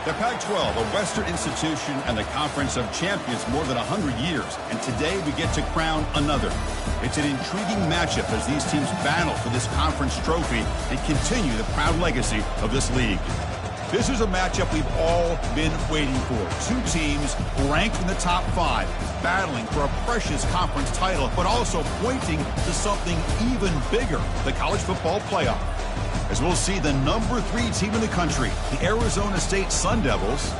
The Pac-12, a Western institution and the Conference of Champions more than 100 years. And today we get to crown another. It's an intriguing matchup as these teams battle for this conference trophy and continue the proud legacy of this league. This is a matchup we've all been waiting for. Two teams ranked in the top 5, battling for a precious conference title, but also pointing to something even bigger, the college football playoff. As we'll see the number 3 team in the country, the Arizona State Sun Devils,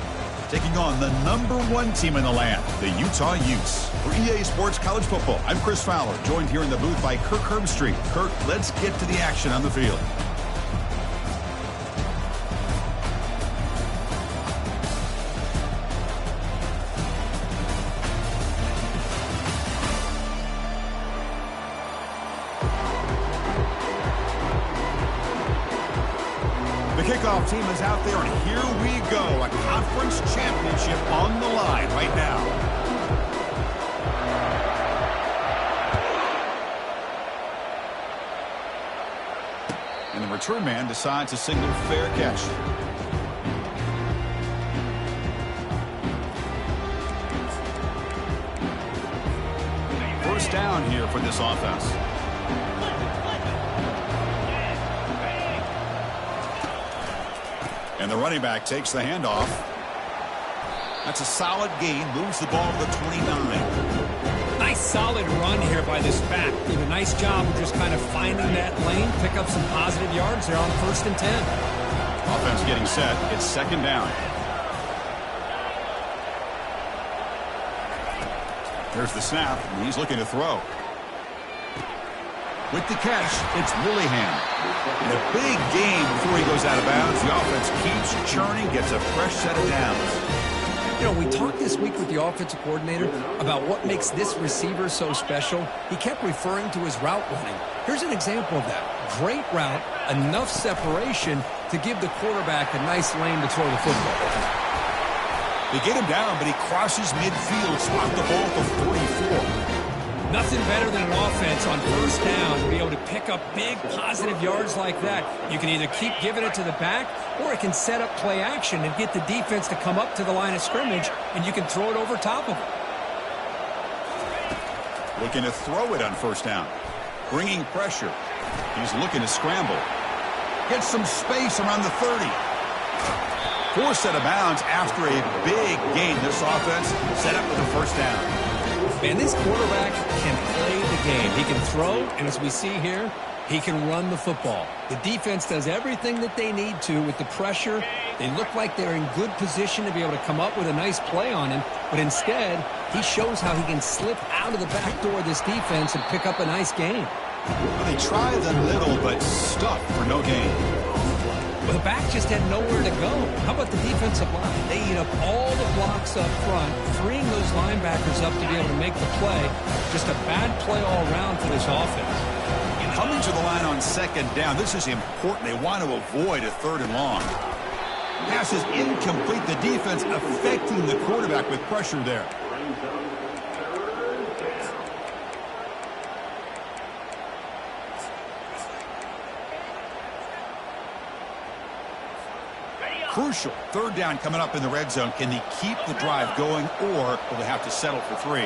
taking on the number 1 team in the land, the Utah Utes. For EA Sports College Football, I'm Chris Fowler, joined here in the booth by Kirk Herbstreit. Kirk, let's get to the action on the field. Kickoff team is out there, and here we go. A conference championship on the line right now. And the return man decides to signal fair catch. First down here for this offense. And the running back takes the handoff. That's a solid gain. Moves the ball to the 29. Nice solid run here by this back. Did a nice job of just kind of finding that lane. Pick up some positive yards there on 1st and 10. Offense getting set. It's second down. There's the snap. And he's looking to throw. With the catch, it's Willingham. And a big game before he goes out of bounds. The offense keeps churning, gets a fresh set of downs. You know, we talked this week with the offensive coordinator about what makes this receiver so special. He kept referring to his route running. Here's an example of that. Great route, enough separation to give the quarterback a nice lane to throw the football. They get him down, but he crosses midfield, spot the ball to 44. Nothing better than an offense on 1st down to be able to pick up big positive yards like that. You can either keep giving it to the back, or it can set up play action and get the defense to come up to the line of scrimmage, and you can throw it over top of it. Looking to throw it on 1st down. Bringing pressure. He's looking to scramble. Gets some space around the 30. Forced out of bounds after a big gain. This offense set up with a 1st down. Man, this quarterback can play the game. He can throw, and as we see here, he can run the football. The defense does everything that they need to with the pressure. They look like they're in good position to be able to come up with a nice play on him, but instead, he shows how he can slip out of the back door of this defense and pick up a nice gain. Well, they tried the middle, but stuck for no gain. Well, the back just had nowhere to go. How about the defensive line? They eat up all the blocks up front, freeing those linebackers up to be able to make the play. Just a bad play all around for this offense. And coming to the line on 2nd down, this is important. They want to avoid a 3rd and long. Pass is incomplete. The defense affecting the quarterback with pressure there. Crucial 3rd down coming up in the red zone. Can they keep the drive going, or will they have to settle for 3?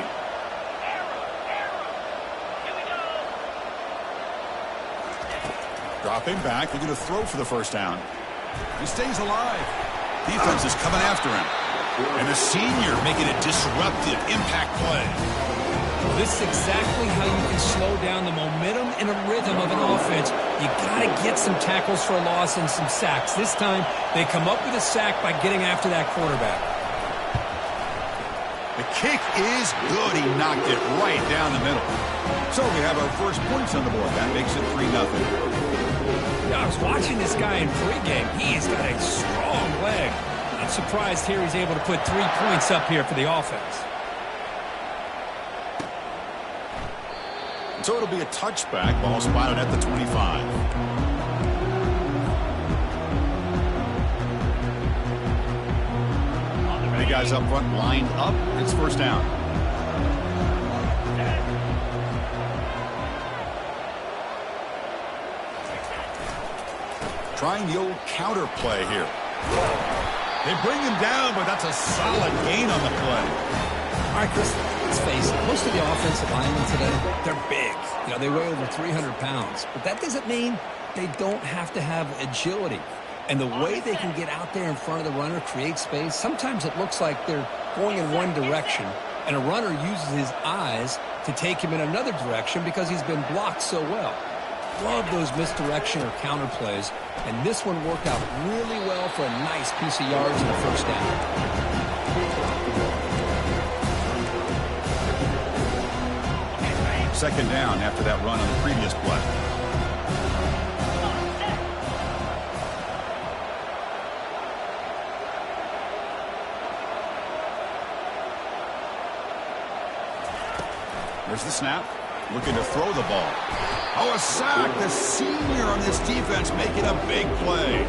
Dropping back. They're going to throw for the 1st down. He stays alive. Defense is coming after him. And the senior making a disruptive impact play. This is exactly how you can slow down the momentum and a rhythm of an offense. You got to get some tackles for a loss and some sacks. This time, they come up with a sack by getting after that quarterback. The kick is good. He knocked it right down the middle. So we have our first points on the board. That makes it 3-0. I was watching this guy in pregame. He has got a strong leg. I'm surprised here he's able to put 3 points up here for the offense. So it'll be a touchback. Ball spotted at the 25. Big guys up front lined up. It's 1st down. Trying the old counter play here. They bring him down, but that's a solid gain on the play. All right, Chris, let's face it. Most of the offensive linemen today, they're big. You know, they weigh over 300 pounds. But that doesn't mean they don't have to have agility. And the way they can get out there in front of the runner, create space, sometimes it looks like they're going in one direction, and a runner uses his eyes to take him in another direction because he's been blocked so well. Love those misdirection or counter plays, and this one worked out really well for a nice piece of yards and a first down. Second down after that run on the previous play. There's the snap. Looking to throw the ball. Oh, a sack. The senior on this defense making a big play.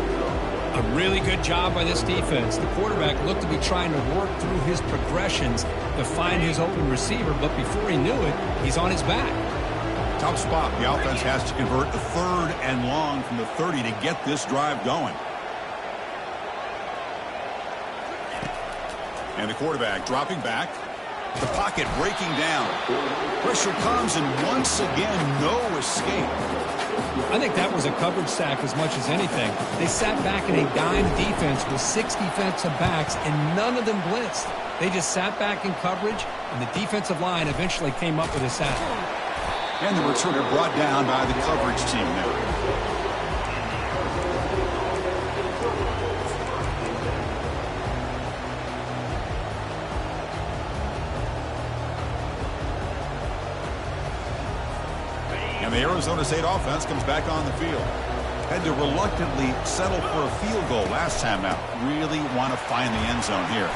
A really good job by this defense. The quarterback looked to be trying to work through his progressions to find his open receiver, but before he knew it, he's on his back. Tough spot. The offense has to convert a 3rd and long from the 30 to get this drive going. And the quarterback dropping back. The pocket breaking down. Pressure comes, and once again, no escape. I think that was a coverage sack as much as anything. They sat back in a dime defense with 6 defensive backs, and none of them blitzed. They just sat back in coverage, and the defensive line eventually came up with a sack. And the returner brought down by the coverage team there. And the Arizona State offense comes back on the field. Had to reluctantly settle for a field goal last time out. Really want to find the end zone here.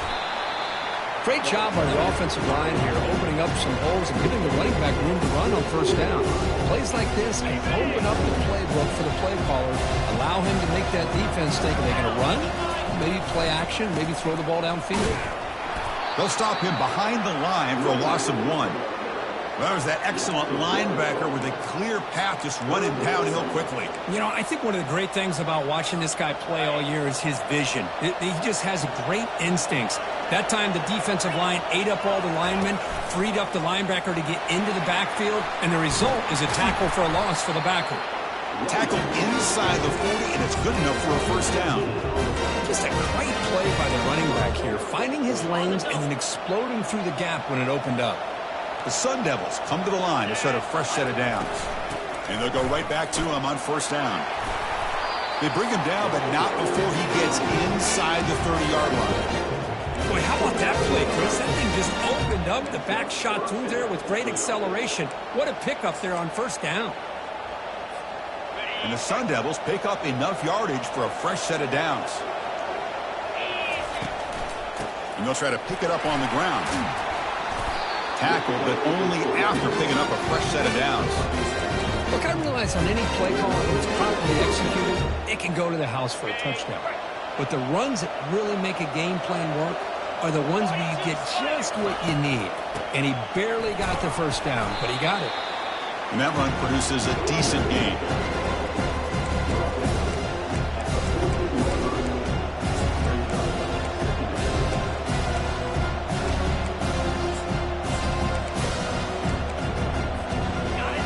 Great job by the offensive line here, opening up some holes and giving the running back room to run on first down. Plays like this can open up the playbook for the play caller, allow him to make that defense think, are they going to run? Maybe play action, maybe throw the ball downfield. They'll stop him behind the line for a loss of 1. Well, there's that excellent linebacker with a clear path just running downhill quickly. You know, I think one of the great things about watching this guy play all year is his vision. He just has great instincts. That time, the defensive line ate up all the linemen, freed up the linebacker to get into the backfield, and the result is a tackle for a loss for the backer. Tackle inside the 40, and it's good enough for a first down. Just a great play by the running back here, finding his lanes and then exploding through the gap when it opened up. The Sun Devils come to the line to set a fresh set of downs. And they'll go right back to him on first down. They bring him down, but not before he gets inside the 30-yard line. Boy, how about that play, Chris? That thing just opened up. The back shot through there with great acceleration. What a pickup there on first down. And the Sun Devils pick up enough yardage for a fresh set of downs. And they'll try to pick it up on the ground. Tackle, but only after picking up a fresh set of downs. Look, I realize on any play call, if it's properly executed, it can go to the house for a touchdown. But the runs that really make a game plan work are the ones where you get just what you need. And he barely got the first down, but he got it. And that run produces a decent gain.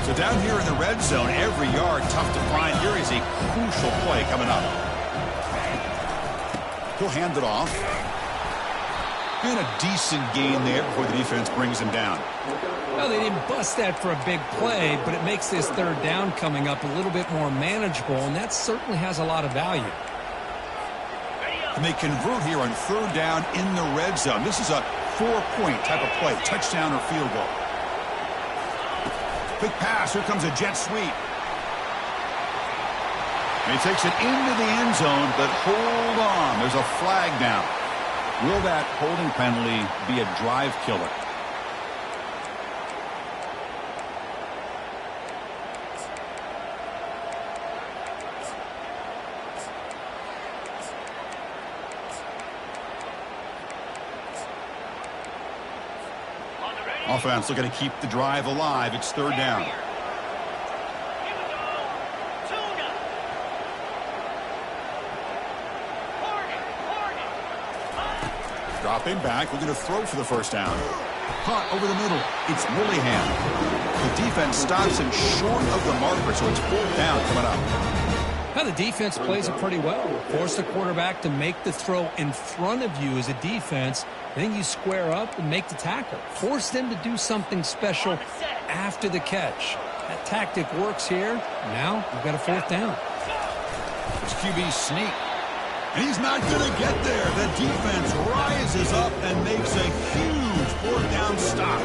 So down here in the red zone, every yard tough to find. Here is a crucial play coming up. He'll hand it off. And a decent gain there before the defense brings him down. Well, they didn't bust that for a big play, but it makes this third down coming up a little bit more manageable, and that certainly has a lot of value. And they convert here on third down in the red zone. This is a 4-point type of play, touchdown or field goal. Quick pass. Here comes a jet sweep. And he takes it into the end zone, but hold on. There's a flag down. Will that holding penalty be a drive killer? Offense looking to keep the drive alive. It's third down. Dropping back, looking to throw for the first down. Caught over the middle. It's Willingham. The defense stops him short of the marker, so it's 4th down coming up. Now the defense plays it pretty well. Force the quarterback to make the throw in front of you as a defense. Then you square up and make the tackle. Force them to do something special after the catch. That tactic works here. Now we've got a 4th down. It's QB sneak. And he's not going to get there. The defense rises up and makes a huge 4th down stop.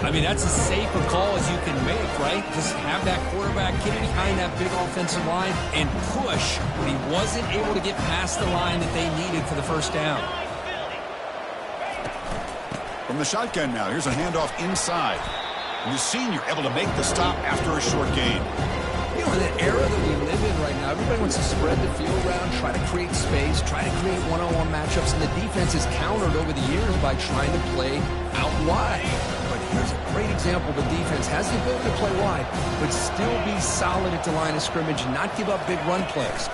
I mean, that's as safe a call as you can make, right? Just have that quarterback get behind that big offensive line and push when he wasn't able to get past the line that they needed for the first down. From the shotgun now, here's a handoff inside. And the senior able to make the stop after a short gain. You know, in the era that we live in right now, everybody wants to spread the field around, try to create space, try to create one-on-one matchups, and the defense is countered over the years by trying to play out wide. But here's a great example. The defense has the ability to play wide, but still be solid at the line of scrimmage and not give up big run plays.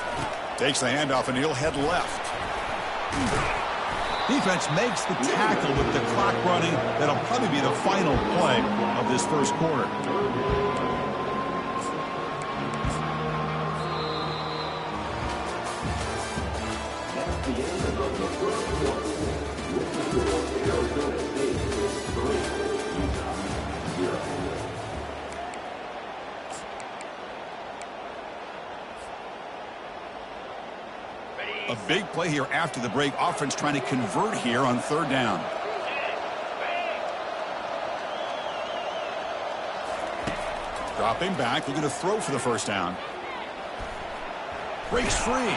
Takes the handoff, and he'll head left. Defense makes the tackle with the clock running. That'll probably be the final play of this first quarter. A big play here after the break. Offense trying to convert here on 3rd down. Dropping back, looking to throw for the first down. Breaks free.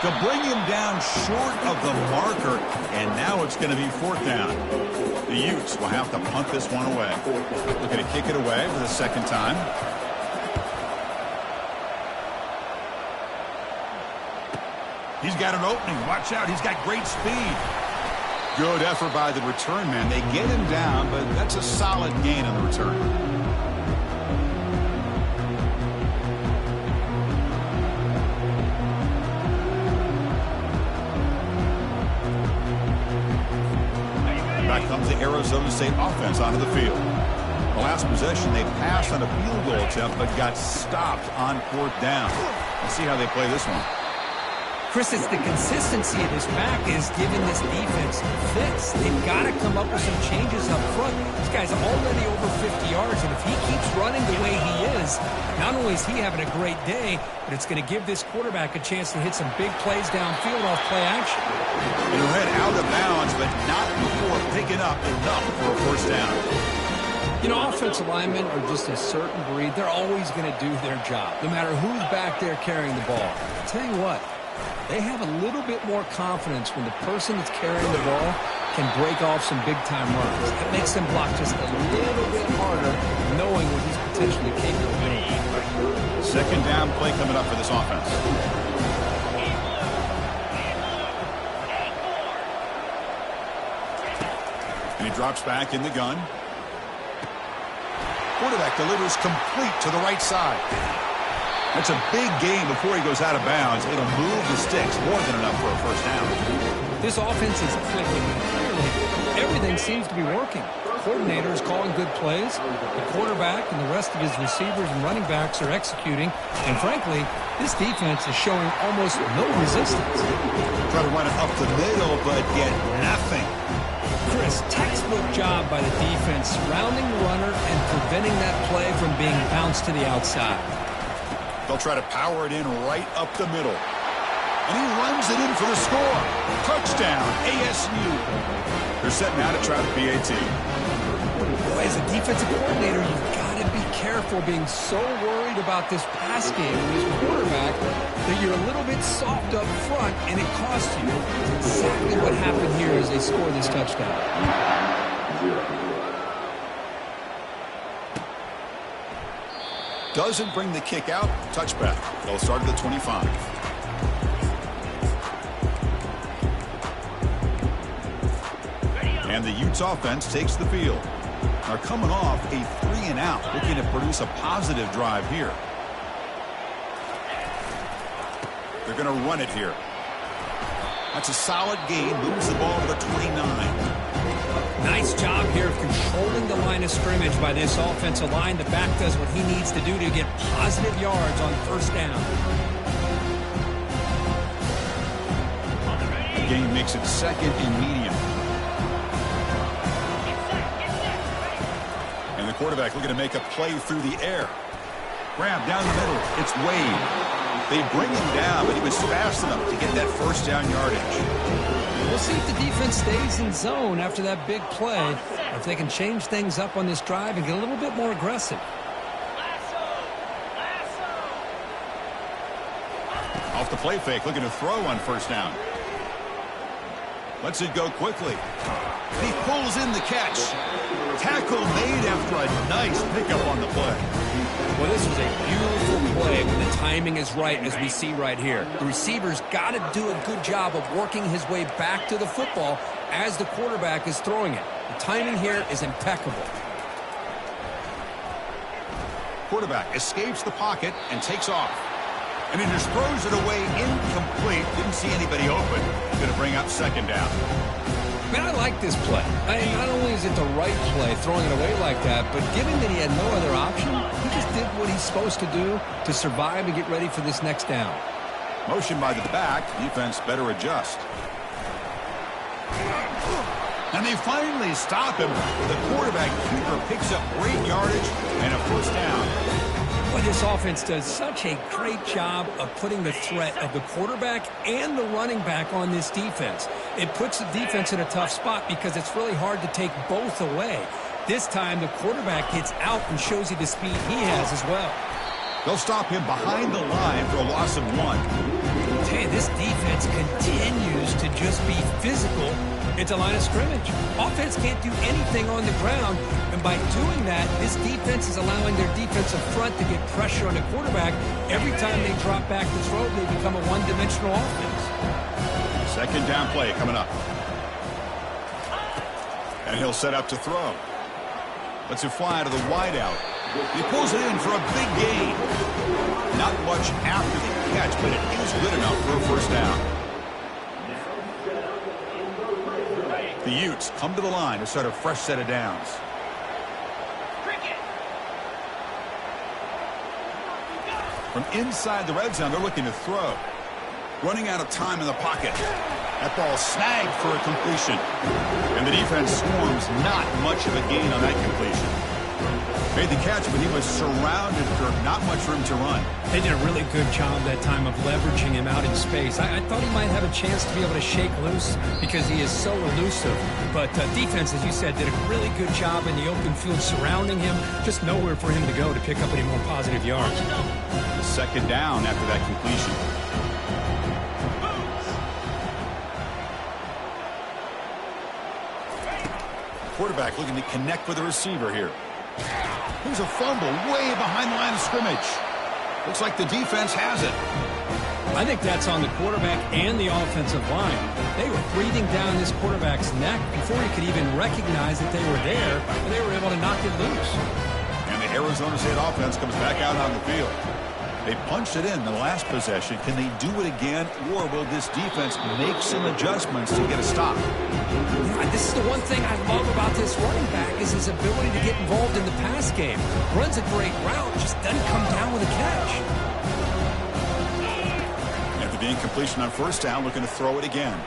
To bring him down short of the marker, and now it's going to be 4th down. The Utes will have to punt this one away. Looking to kick it away for the 2nd time. He's got an opening. Watch out. He's got great speed. Good effort by the return man. They get him down, but that's a solid gain on the return. Back comes the Arizona State offense onto the field. The last possession, they passed on a field goal attempt, but got stopped on 4th down. Let's see how they play this one. Chris, it's the consistency of this back is giving this defense fits. They've got to come up with some changes up front. This guy's already over 50 yards, and if he keeps running the way he is, not only is he having a great day, but it's going to give this quarterback a chance to hit some big plays downfield off play action. And he ran out of bounds, but not before picking up enough for a 1st down. You know, offensive linemen are just a certain breed. They're always going to do their job, no matter who's back there carrying the ball. I'll tell you what. They have a little bit more confidence when the person that's carrying the ball can break off some big-time runs. That makes them block just a little bit harder, knowing what he's potentially capable of doing. 2nd down play coming up for this offense. And he drops back in the gun. Quarterback delivers complete to the right side. That's a big gain before he goes out of bounds. It'll move the sticks more than enough for a 1st down. This offense is clicking. Clearly, everything seems to be working. The coordinator is calling good plays. The quarterback and the rest of his receivers and running backs are executing. And frankly, this defense is showing almost no resistance. Try to run it up the middle, but get nothing. Chris, textbook job by the defense, surrounding the runner and preventing that play from being bounced to the outside. They'll try to power it in right up the middle. And he runs it in for the score. Touchdown, ASU. They're setting out to try the PAT. Boy, as a defensive coordinator, you've got to be careful being so worried about this pass game and this quarterback that you're a little bit soft up front and it costs you. It's exactly what happened here as they score this touchdown. Doesn't bring the kick out. Touchback. They'll start at the 25. And the Utes offense takes the field. Are coming off a 3-and-out, looking to produce a positive drive here. They're going to run it here. That's a solid gain. Moves the ball to the 29. Nice job here of controlling the line of scrimmage by this offensive line. The back does what he needs to do to get positive yards on first down. The gain makes it second and medium. And the quarterback looking to make a play through the air. Grab down the middle. It's Wade. They bring him down, but he was fast enough to get that first down yardage. We'll see if the defense stays in zone after that big play, or if they can change things up on this drive and get a little bit more aggressive. Off the play fake, looking to throw on first down. Lets it go quickly. He pulls in the catch. Tackle made after a nice pickup on the play. Well, this was a beautiful play when the timing is right, as we see right here. The receiver's got to do a good job of working his way back to the football as the quarterback is throwing it. The timing here is impeccable. Quarterback escapes the pocket and takes off. And he just throws it away incomplete. Didn't see anybody open. Going to bring up second down. Man, I like this play. Not only is it the right play, throwing it away like that, but given that he had no other option, he just did what he's supposed to do to survive and get ready for this next down. Motion by the back. Defense better adjust. And they finally stop him. The quarterback keeper picks up great yardage and a first down. Well, this offense does such a great job of putting the threat of the quarterback and the running back on this defense. It puts the defense in a tough spot because it's really hard to take both away. This time, the quarterback gets out and shows you the speed he has as well. They'll stop him behind the line for a loss of 1. Hey, this defense continues to just be physical at the line of scrimmage. Offense can't do anything on the ground, and by doing that, this defense is allowing their defensive front to get pressure on the quarterback. Every time they drop back to throw, they become a one-dimensional offense. Second down play coming up. And he'll set up to throw. Lets it fly to the wideout. He pulls it in for a big gain. Not much after the catch, but it is good enough for a first down. The Utes come to the line to start a fresh set of downs. From inside the red zone, they're looking to throw. Running out of time in the pocket. That ball snagged for a completion. And the defense swarms, not much of a gain on that completion. Made the catch, but he was surrounded for not much room to run. They did a really good job that time of leveraging him out in space. I thought he might have a chance to be able to shake loose because he is so elusive. But defense, as you said, did a really good job in the open field surrounding him. Just nowhere for him to go to pick up any more positive yards. Second down after that completion. Quarterback looking to connect with the receiver here. There's a fumble way behind the line of scrimmage. Looks like the defense has it. I think that's on the quarterback and the offensive line. They were breathing down this quarterback's neck before he could even recognize that they were there, and they were able to knock it loose. And the Arizona State offense comes back out on the field. They punched it in the last possession. Can they do it again, or will this defense make some adjustments to get a stop? This is the one thing I love about this running back is his ability to get involved in the pass game. Runs a great route, just doesn't come down with a catch. After the incompletion on first down, looking to throw it again.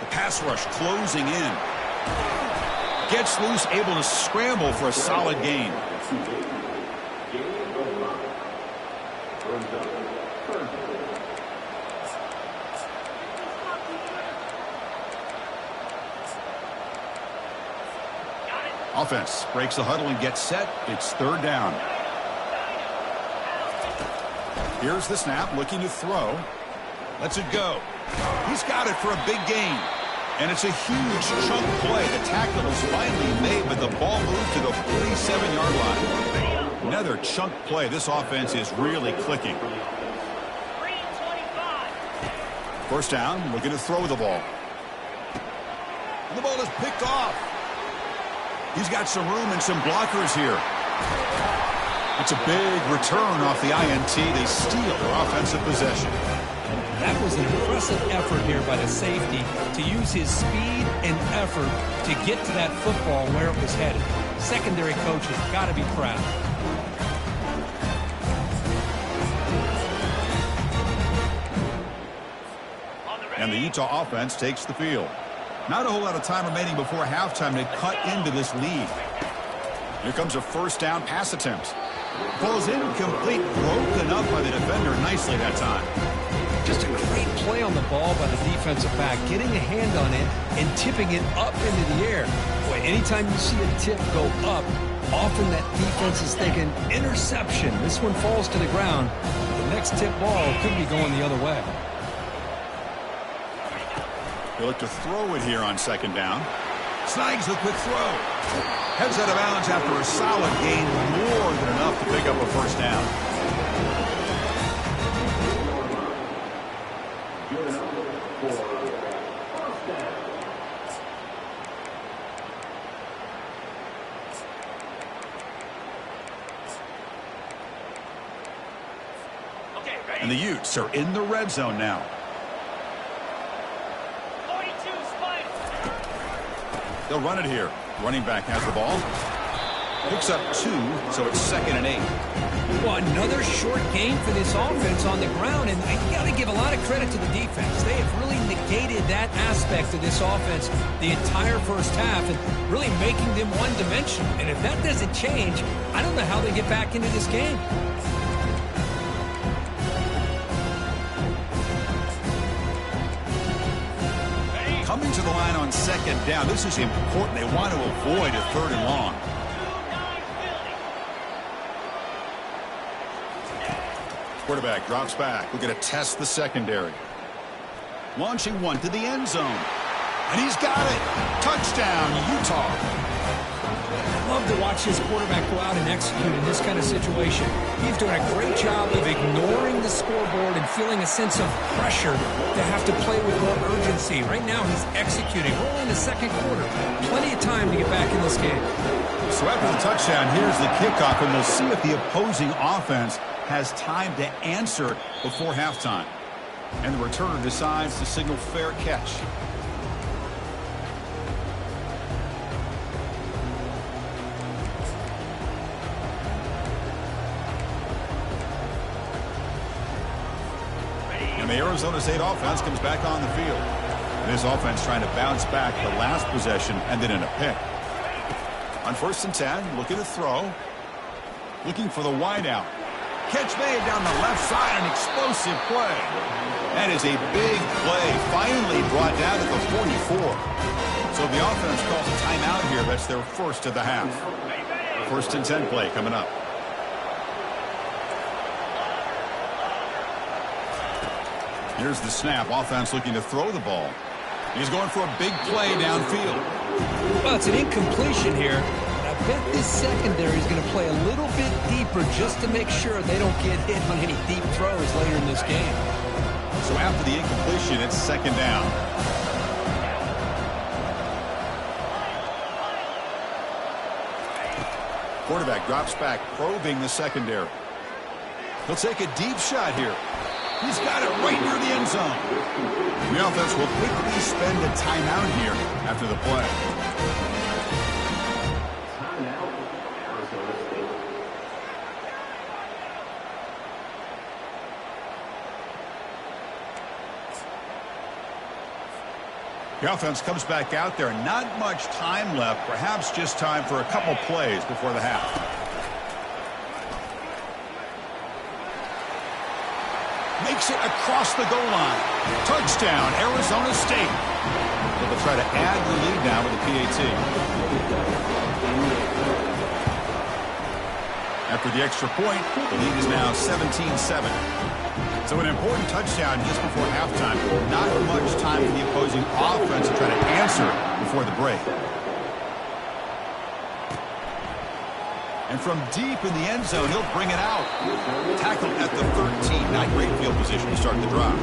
The pass rush closing in. Gets loose, able to scramble for a solid gain. Offense breaks the huddle and gets set. It's third down. Here's the snap, looking to throw. Lets it go. He's got it for a big gain. And it's a huge chunk play. The tackle is finally made, but the ball moved to the 47-yard line. Another chunk play. This offense is really clicking. First down, looking to throw the ball. And the ball is picked off. He's got some room and some blockers here. It's a big return off the INT. They steal their offensive possession. That was an impressive effort here by the safety to use his speed and effort to get to that football where it was headed. Secondary coaches got to be proud. And the Utah offense takes the field. Not a whole lot of time remaining before halftime to cut into this lead. Here comes a first down pass attempt. Falls incomplete, broken up by the defender nicely that time. Just a great play on the ball by the defensive back, getting a hand on it and tipping it up into the air. Boy, anytime you see a tip go up, often that defense is thinking interception. This one falls to the ground. The next tip ball could be going the other way. They look to throw it here on second down. Snags the quick throw. Heads out of bounds after a solid gain, more than enough to pick up a first down. And the Utes are in the red zone now. They'll run it here. Running back has the ball. Picks up 2, so it's 2nd and 8. Well, another short gain for this offense on the ground, and you got to give a lot of credit to the defense. They have really negated that aspect of this offense the entire first half and really making them one-dimensional. And if that doesn't change, I don't know how they get back into this game. Coming to the line on second down. This is important. They want to avoid a 3rd and long. Quarterback drops back. We're going to test the secondary. Launching one to the end zone. And he's got it. Touchdown, Utah. I love to watch his quarterback go out and execute in this kind of situation. He's doing a great job of ignoring the scoreboard and feeling a sense of pressure to have to play with more urgency. Right now he's executing. We're in the second quarter. Plenty of time to get back in this game. So after the touchdown, here's the kickoff, and we'll see if the opposing offense has time to answer before halftime. And the returner decides to signal fair catch. And the Arizona State offense comes back on the field. This offense trying to bounce back the last possession and then in a pick. On 1st and 10, looking to throw. Looking for the wideout. Catch made down the left side, an explosive play. That is a big play, finally brought down at the 44. So the offense calls a timeout here. That's their first of the half. 1st and 10 play coming up. Here's the snap. Offense looking to throw the ball. He's going for a big play downfield. Well, it's an incompletion here. I bet this secondary is going to play a little bit deeper just to make sure they don't get hit on any deep throws later in this game. So after the incompletion, it's 2nd down. Quarterback drops back, probing the secondary. He'll take a deep shot here. He's got it right near the end zone. The offense will quickly spend a timeout here after the play. The offense comes back out there. Not much time left. Perhaps just time for a couple plays before the half. Makes it across the goal line. Touchdown, Arizona State. They'll try to add the lead now with the PAT. After the extra point, the lead is now 17-7. So an important touchdown just before halftime. Not much time for the opposing offense to try to answer before the break. And from deep in the end zone, he'll bring it out. Tackled at the 13. Not great field position to start the drive.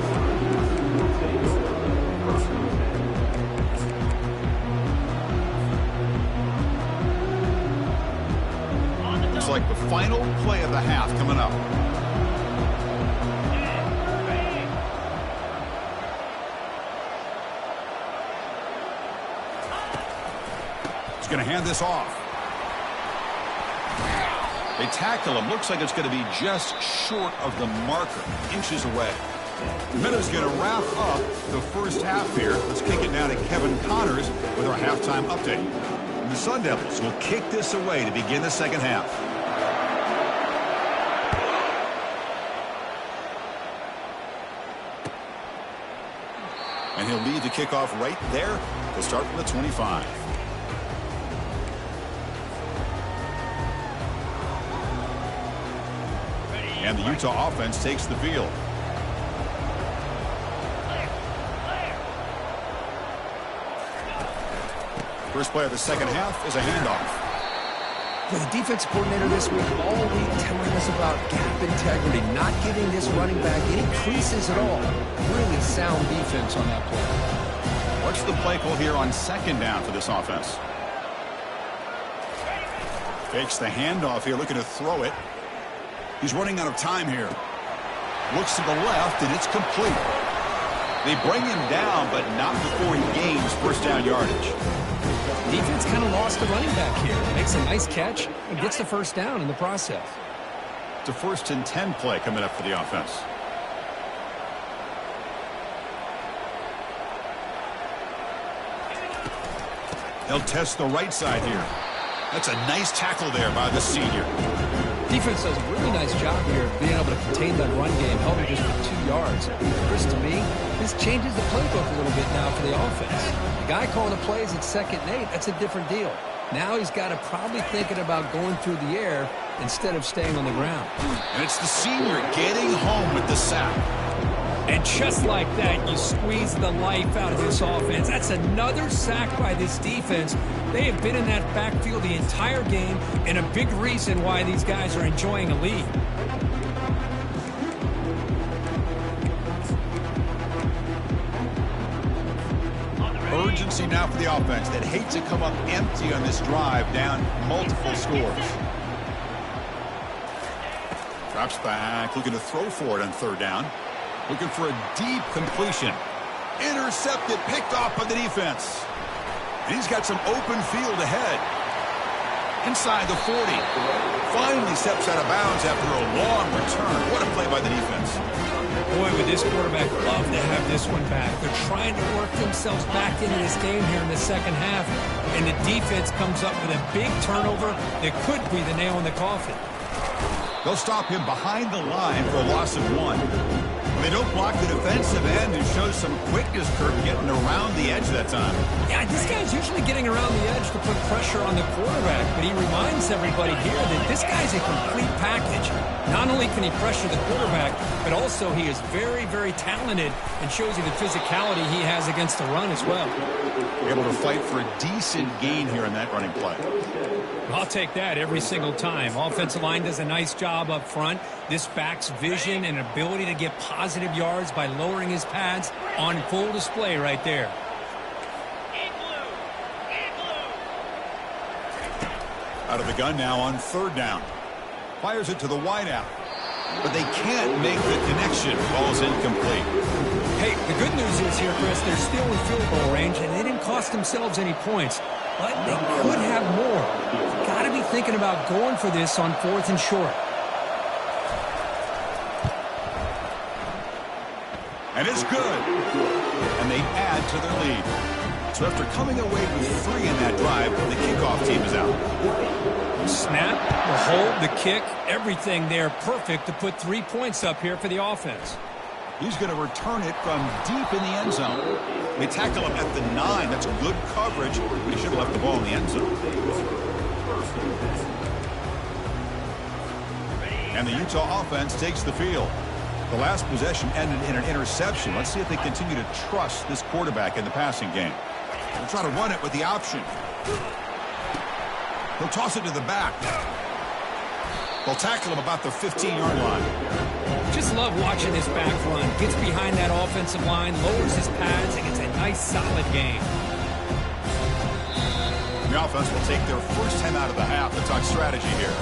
Looks like the final play of the half coming up. going to hand this off. They tackle him. Looks like it's going to be just short of the marker, inches away. Minnows going to wrap up the first half here. Let's kick it now to Kevin Connors with our halftime update. And the Sun Devils will kick this away to begin the second half. And he'll lead the kickoff right there. They'll start from the 25. And the Utah offense takes the field. First play of the second half is a handoff. For the defense coordinator this week, all week telling us about gap integrity, not giving this running back any creases at all. Really sound defense on that play. What's the play call here on second down for this offense? Fakes the handoff here, looking to throw it. He's running out of time here. Looks to the left, and it's complete. They bring him down, but not before he gains first down yardage. Defense kind of lost the running back here. Makes a nice catch and gets the first down in the process. It's a 1st and 10 play coming up for the offense. They'll test the right side here. That's a nice tackle there by the senior. Defense does a really nice job here of being able to contain that run game, held him just for 2 yards. Chris, to me, this changes the playbook a little bit now for the offense. The guy calling the plays at 2nd and 8, that's a different deal. Now he's got to probably thinking about going through the air instead of staying on the ground. And it's the senior getting home with the sack. And just like that, you squeeze the life out of this offense. That's another sack by this defense. They have been in that backfield the entire game, and a big reason why these guys are enjoying a lead. Urgency now for the offense that hate to come up empty on this drive, down multiple scores. Drops back, looking to throw for it on 3rd down. Looking for a deep completion. Intercepted, picked off by the defense. And he's got some open field ahead. Inside the 40. Finally steps out of bounds after a long return. What a play by the defense. Boy, would this quarterback love to have this one back. They're trying to work themselves back into this game here in the second half. And the defense comes up with a big turnover that could be the nail in the coffin. They'll stop him behind the line for a loss of 1. They don't block the defensive end, who shows some quickness curve getting around the edge that time. Yeah, this guy's usually getting around the edge to put pressure on the quarterback, but he reminds everybody here that this guy's a complete package. Not only can he pressure the quarterback, but also he is very, very talented and shows you the physicality he has against the run as well. Able to fight for a decent gain here in that running play. I'll take that every single time. Offensive line does a nice job up front. This back's vision and ability to get positive yards by lowering his pads on full display right there. Out of the gun now on 3rd down. Fires it to the wideout. But they can't make the connection. Ball's incomplete. Hey, the good news is here, Chris, they're still in field goal range, and they didn't cost themselves any points. But they could have more. Got to be thinking about going for this on 4th and short. And it's good. And they add to their lead. So after coming away with 3 in that drive, the kickoff team is out. Snap, the hold, the kick, everything there perfect to put 3 points up here for the offense. He's going to return it from deep in the end zone. They tackle him at the 9. That's good coverage, but he should have left the ball in the end zone. And the Utah offense takes the field. The last possession ended in an interception. Let's see if they continue to trust this quarterback in the passing game. They'll try to run it with the option. He'll toss it to the back. They'll tackle him about the 15-yard line. Just love watching this back run. Gets behind that offensive line, lowers his pads, and gets a nice, solid game. The offense will take their first time out of the half to talk strategy here.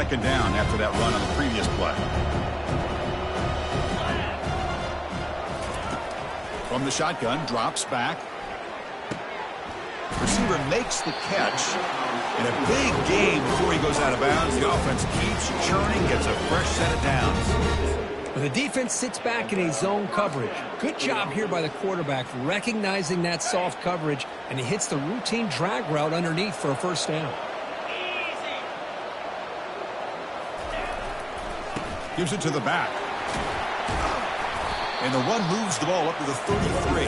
Second down after that run on the previous play. From the shotgun, drops back. Receiver makes the catch. In a big game before he goes out of bounds, the offense keeps churning, gets a fresh set of downs. The defense sits back in a zone coverage. Good job here by the quarterback recognizing that soft coverage, and he hits the routine drag route underneath for a first down. Gives it to the back. And the run moves the ball up to the 33.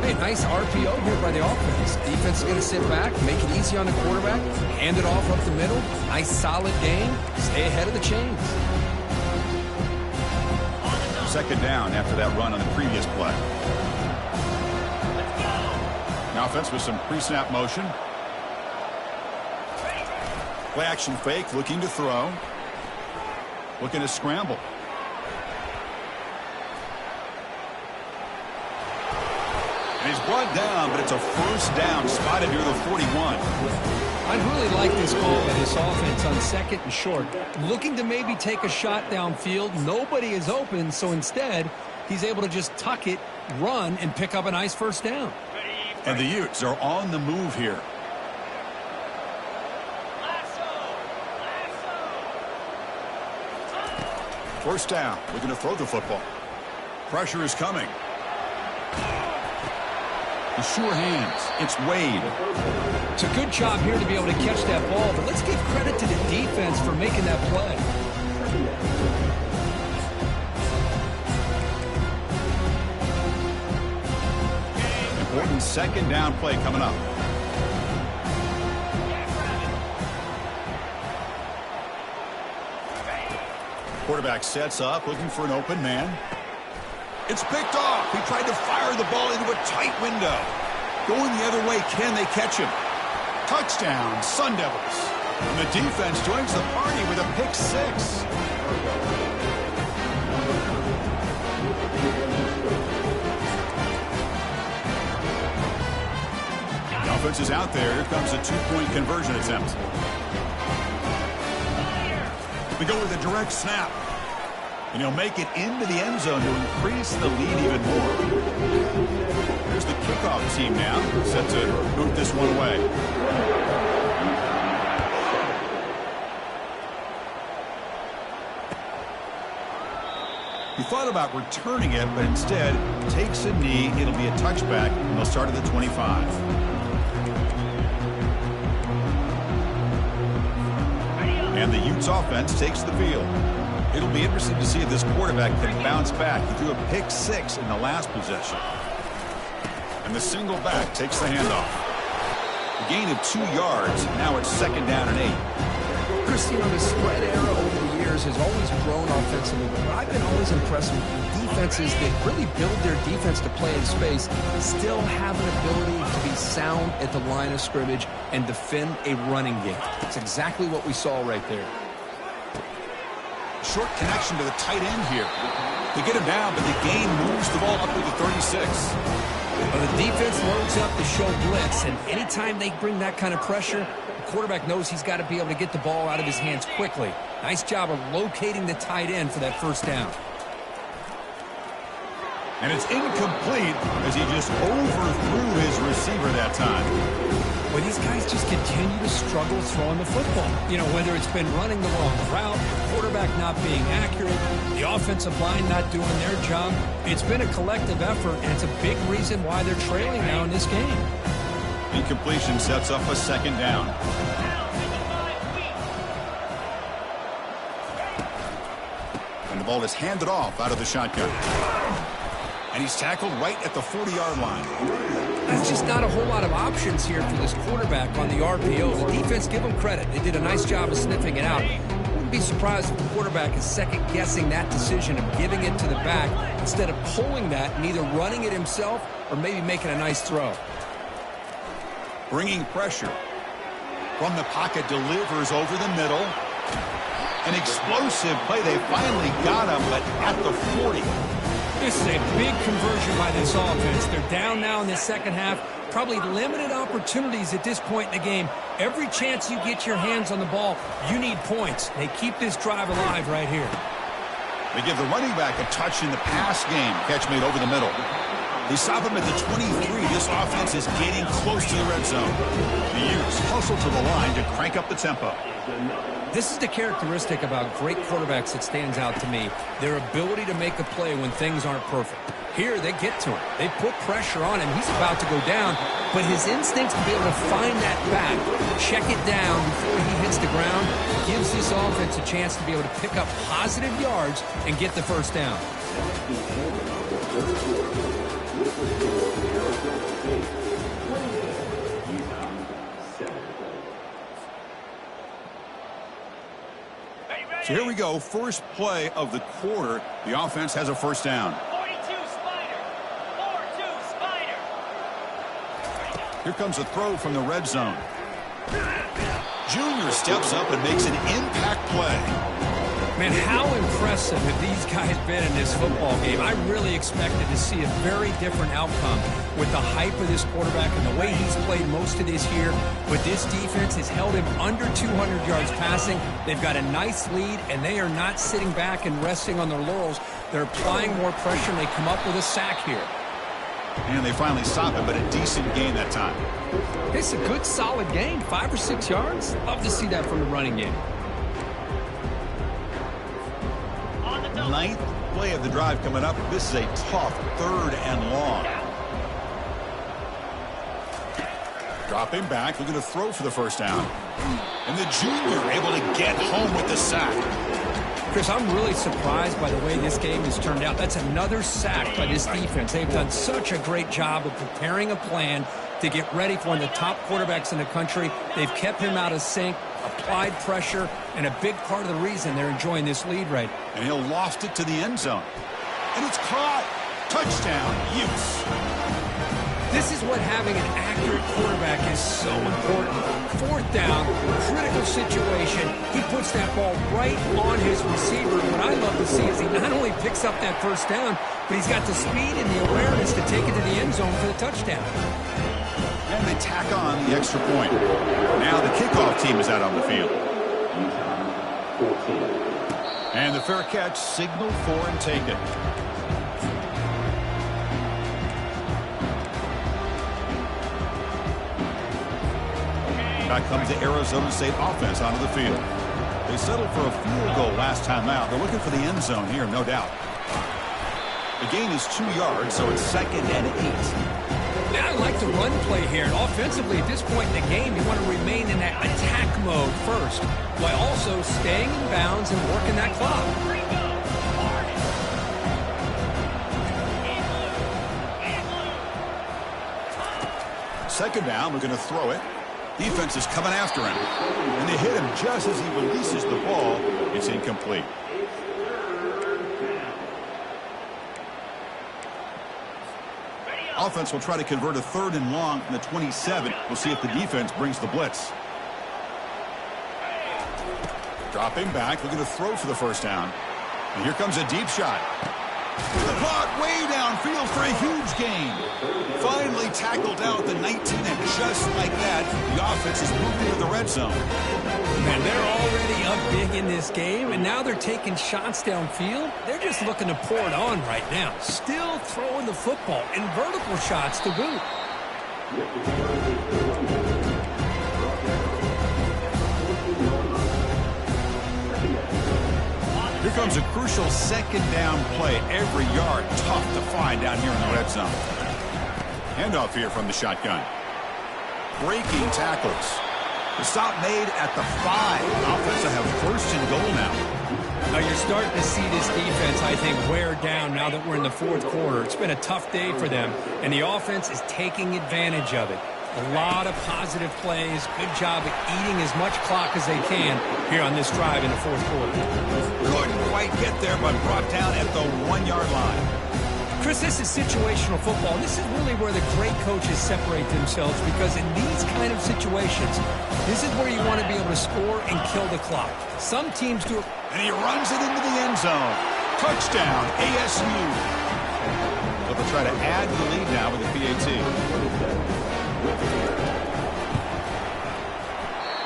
Hey, nice RPO here by the offense. Defense is going to sit back, make it easy on the quarterback, hand it off up the middle. Nice solid game. Stay ahead of the chains. Second down after that run on the previous play. Now offense with some pre-snap motion. Play action fake, looking to throw. Looking to scramble. And he's brought down, but it's a first down spotted near the 41. I really like this call by this offense on second and short. Looking to maybe take a shot downfield. Nobody is open, so instead, he's able to just tuck it, run, and pick up a nice first down. And the Utes are on the move here. First down, looking to throw the football. Pressure is coming. The sure hands. It's Wade. It's a good job here to be able to catch that ball, but let's give credit to the defense for making that play. Important second down play coming up. Quarterback sets up, looking for an open man. It's picked off. He tried to fire the ball into a tight window. Going the other way, can they catch him? Touchdown, Sun Devils. And the defense joins the party with a pick six. The offense is out there. Here comes a two-point conversion attempt. We go with a direct snap. And he'll make it into the end zone to increase the lead even more. Here's the kickoff team now, set to move this one away. He thought about returning it, but instead takes a knee. It'll be a touchback, and they'll start at the 25. And the Utes offense takes the field. It'll be interesting to see if this quarterback can bounce back. He threw a pick six in the last possession. And the single back takes the handoff. A gain of 2 yards. Now it's second down and 8. Christine, the spread era over the years has always grown offensively, but I've been always impressed with defenses that really build their defense to play in space, still have an ability to be sound at the line of scrimmage and defend a running game. It's exactly what we saw right there. Short connection to the tight end here. They get him down, but the gain moves the ball up to the 36. Well, the defense loads up to show blitz, and anytime they bring that kind of pressure, the quarterback knows he's got to be able to get the ball out of his hands quickly. Nice job of locating the tight end for that first down. And it's incomplete as he just overthrew his receiver that time. Well, these guys just continue to struggle throwing the football. You know, whether it's been running the wrong route, the quarterback not being accurate, the offensive line not doing their job. It's been a collective effort, and it's a big reason why they're trailing now in this game. Incompletion sets up a second down. And the ball is handed off out of the shotgun. And he's tackled right at the 40-yard line. That's just not a whole lot of options here for this quarterback on the RPO. The defense, give them credit. They did a nice job of sniffing it out. I wouldn't be surprised if the quarterback is second-guessing that decision of giving it to the back instead of pulling that and either running it himself or maybe making a nice throw. Bringing pressure. From the pocket, delivers over the middle. An explosive play. They finally got him, but at the 40. This is a big conversion by this offense. They're down now in the second half. probably limited opportunities at this point in the game. Every chance you get your hands on the ball, you need points. They keep this drive alive right here. They give the running back a touch in the pass game. Catch made over the middle. They stop him at the 23. This offense is getting close to the red zone. The Utes hustle to the line to crank up the tempo. This is the characteristic about great quarterbacks that stands out to me. Their ability to make a play when things aren't perfect. Here, they get to him. They put pressure on him. He's about to go down, but his instincts to be able to find that back, check it down before he hits the ground, gives this offense a chance to be able to pick up positive yards and get the first down. So here we go. First play of the quarter. The offense has a first down. 42 Spider. 4-2 Spider. Here comes a throw from the red zone. Junior steps up and makes an impact play. Man, how impressive have these guys been in this football game? I really expected to see a very different outcome with the hype of this quarterback and the way he's played most of this year. But this defense has held him under 200 yards passing. They've got a nice lead, and they are not sitting back and resting on their laurels. They're applying more pressure, and they come up with a sack here. And they finally stop it, but a decent gain that time. It's a good, solid gain, 5 or 6 yards. Love to see that from the running game. Ninth play of the drive coming up. This is a tough 3rd and long. Dropping back, looking to throw for the first down. And the junior able to get home with the sack. Chris, I'm really surprised by the way this game has turned out. That's another sack by this defense. They've done such a great job of preparing a plan to get ready for one of the top quarterbacks in the country. They've kept him out of sync, applied pressure, and a big part of the reason they're enjoying this lead right. And he'll loft it to the end zone. And it's caught. Touchdown, Utes. This is what having an accurate quarterback is so important. 4th down, critical situation. He puts that ball right on his receiver. What I love to see is he not only picks up that first down, but he's got the speed and the awareness to take it to the end zone for the touchdown. And they tack on the extra point. Now the kickoff team is out on the field. And the fair catch signaled for and taken. Back comes the Arizona State offense onto the field. They settled for a field goal last time out. They're looking for the end zone here, no doubt. The gain is 2 yards, so it's 2nd and 8. Man, I like the run play here. And offensively, at this point in the game, you want to remain in that attack mode first, while also staying in bounds and working that clock. Second down, we're going to throw it. Defense is coming after him. And they hit him just as he releases the ball. It's incomplete. Offense will try to convert a 3rd and long from the 27. We'll see if the defense brings the blitz. Dropping back, looking to throw for the first down. And here comes a deep shot. The clock way downfield for a huge gain. Finally tackled out at the 19, and just like that, the offense is moved into the red zone. Man, they're already up big in this game, and now they're taking shots downfield. They're just looking to pour it on right now. Still throwing the football, and vertical shots to boot. Here comes a crucial 2nd down play. Every yard tough to find down here in the red zone. Handoff here from the shotgun. Breaking tackles. The stop made at the 5. Offense will have 1st and goal now. Now you're starting to see this defense, I think, wear down now that we're in the 4th quarter. It's been a tough day for them, and the offense is taking advantage of it. A lot of positive plays. Good job at eating as much clock as they can here on this drive in the 4th quarter. Couldn't quite get there, but brought down at the 1-yard line. Chris, this is situational football. This is really where the great coaches separate themselves, because in these kind of situations, this is where you want to be able to score and kill the clock. Some teams do it. And he runs it into the end zone. Touchdown, ASU. But they'll try to add to the lead now with the PAT.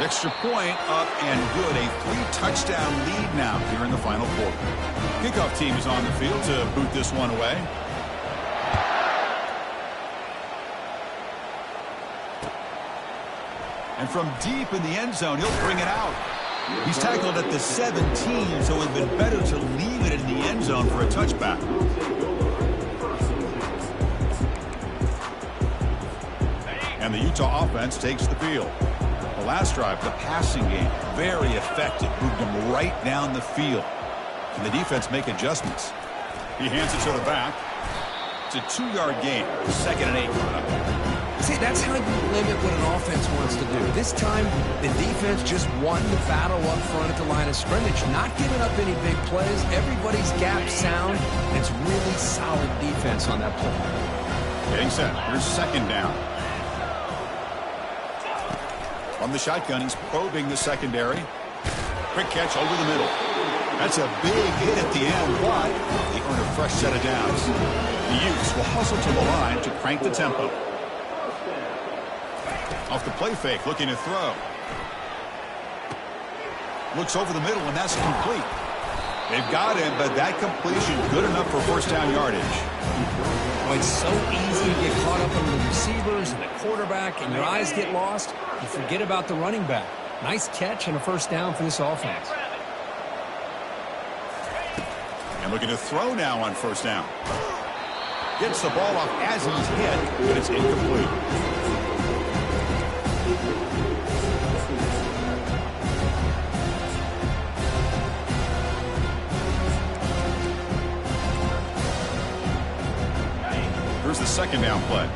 extra point up and good. A 3-touchdown lead now here in the final quarter. Kickoff team is on the field to boot this one away. And from deep in the end zone, he'll bring it out. He's tackled at the 17, so it would have been better to leave it in the end zone for a touchback. And the Utah offense takes the field. The last drive, the passing game, very effective. Moved them right down the field. Can the defense make adjustments? He hands it to the back. It's a 2-yard gain. 2nd and 8 coming up. See, that's how you limit what an offense wants to do. This time, the defense just won the battle up front at the line of scrimmage, not giving up any big plays. Everybody's gap sound. It's really solid defense on that play. Getting set. Here's 2nd down. From the shotgun, he's probing the secondary. Quick catch over the middle. That's a big hit at the end, but they earn a fresh set of downs. The Utes will hustle to the line to crank the tempo. Off the play fake, looking to throw. Looks over the middle, and that's complete. They've got him, but that completion good enough for first down yardage. Oh, it's so easy to get caught up on the receivers and the quarterback, and your eyes get lost. You forget about the running back. Nice catch and a first down for this offense. And looking to throw now on first down. Gets the ball off as he's hit, but it's incomplete. Here's the 2nd down play.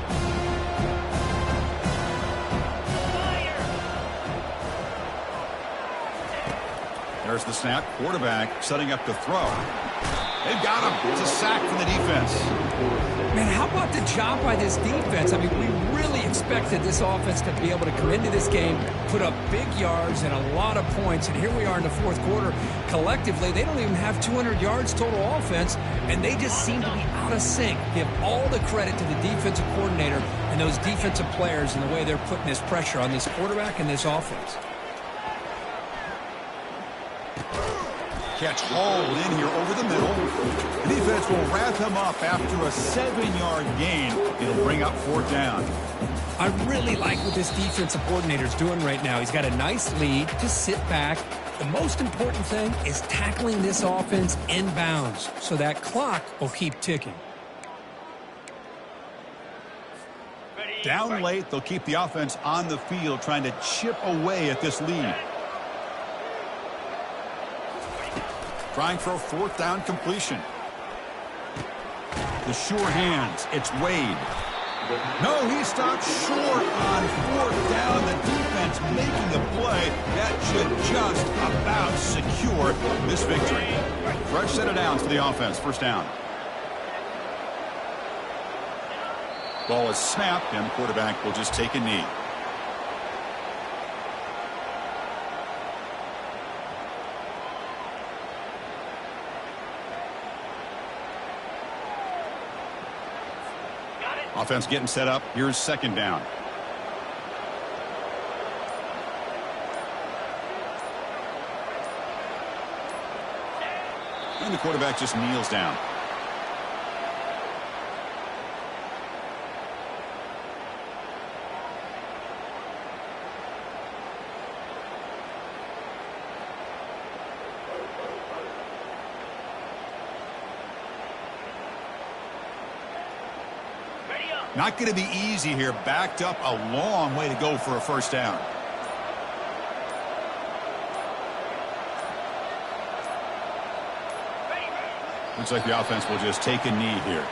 There's the snap. Quarterback setting up to throw. They've got him. It's a sack from the defense. Man, how about the job by this defense? I mean, we really expected this offense to be able to come into this game, put up big yards and a lot of points, and here we are in the 4th quarter. Collectively, they don't even have 200 yards total offense, and they just seem to be out of sync. Give all the credit to the defensive coordinator and those defensive players and the way they're putting this pressure on this quarterback and this offense. Catch hauled in here over the middle. The defense will wrap him up after a 7-yard gain. It'll bring up 4th down. I really like what this defensive coordinator is doing right now. He's got a nice lead to sit back. The most important thing is tackling this offense in bounds so that clock will keep ticking. Down late, they'll keep the offense on the field trying to chip away at this lead. Trying for a 4th down completion. The sure hands. It's Wade. No, he stopped short on 4th down. The defense making the play. That should just about secure this victory. Fresh set of downs for the offense. First down. Ball is snapped, and the quarterback will just take a knee. Offense getting set up. Here's 2nd down. And the quarterback just kneels down. Not going to be easy here. Backed up a long way to go for a first down. Looks like the offense will just take a knee here.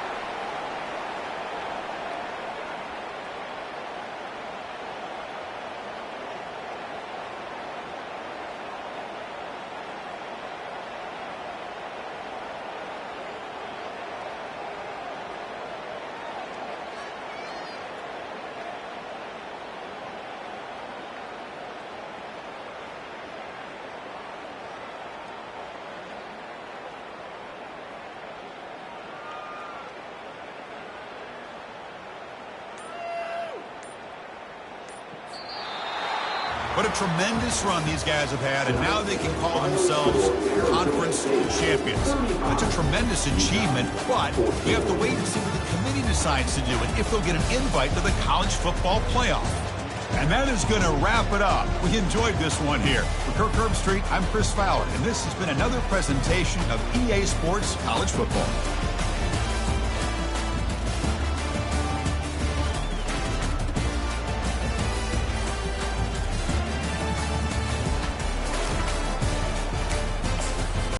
a tremendous run these guys have had, and now they can call themselves conference champions. That's a tremendous achievement, but we have to wait and see what the committee decides to do and if they'll get an invite to the college football playoff. And that is going to wrap it up. We enjoyed this one here. For Kirk Herbstreit, I'm Chris Fowler, and this has been another presentation of EA Sports College Football.